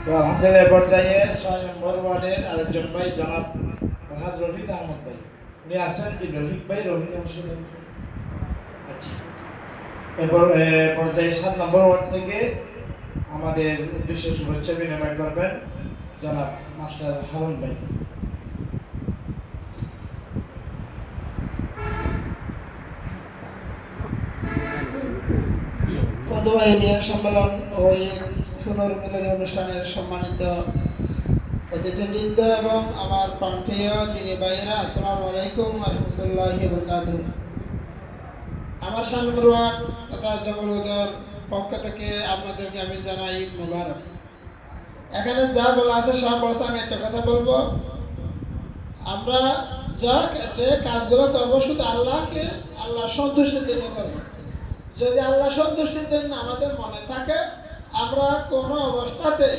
তো আলহামদুলিল্লাহ পর্যায়ে 6 নম্বর ওয়ার্ডের আরেকজন ভাই জনাব আলহাজ রফিক আহমদ ভাই, উনি আছেন কি? রফিক ভাই, রফিক আহমদ। আচ্ছা, এরপর পর্যায়ে 7 নম্বর ওয়ার্ড থেকে আমাদের উদ্দেশ্যে শুভেচ্ছা বিনিময় করবেন জনাব মাস্টার হারুন ভাই। পদুয়া ইউনিয়ন সম্মেলন ও পুনর্মিলনী অনুষ্ঠানের সম্মানিত অতিথিবৃন্দ এবং আমার প্রাণপ্রিয় দিনী ভাইয়েরা, আসসালামু আলাইকুম রহমতুল্লাহি বরকাতুহু। আমার শানমুরান তথা জবরুদর পক্ষ থেকে আপনাদেরকে আমি জানাই ঈদ মুবারক। এখানে যা বলা আছে সব বলছে, আমি একটা কথা বলবো, আমরা যা কাজগুলো করবো শুধু আল্লাহ সন্তুষ্টির জন্য করবো। যদি আল্লাহ সন্তুষ্টির জন্য আমাদের মনে থাকে, আমরা কোনো অবস্থাতে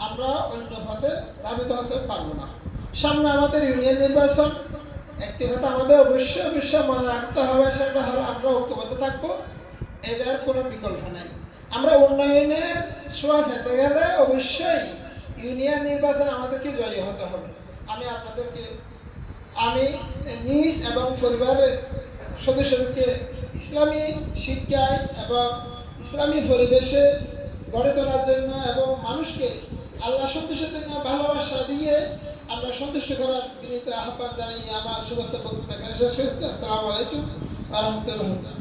আমরা অন্য পথে ধাবিত হতে পারবো না। সামনে আমাদের ইউনিয়ন নির্বাচন, একটি কথা আমাদের অবশ্যই মনে রাখতে হবে, সেটা হলো আমরা ঐক্যবদ্ধ থাকবো, এটার কোনো বিকল্প নেই। আমরা উন্নয়নের ছোঁয়া পেতে গেলে অবশ্যই ইউনিয়ন নির্বাচন আমাদেরকে জয়ী হতে হবে। আমি নিজ এবং পরিবারের সদস্যদেরকে ইসলামী শিক্ষায় এবং ইসলামী পরিবেশে গড়ে তোলার জন্য এবং মানুষকে আল্লাহ সন্তুষ্টির জন্য ভালোবাসা দিয়ে আমরা সন্তুষ্ট করার বিনীত আহ্বান জানিয়ে আমার শুভেচ্ছা বক্তব্য এখানে শেষ করছি। আসসালামু আলাইকুম ওয়া রাহমাতুল্লাহ।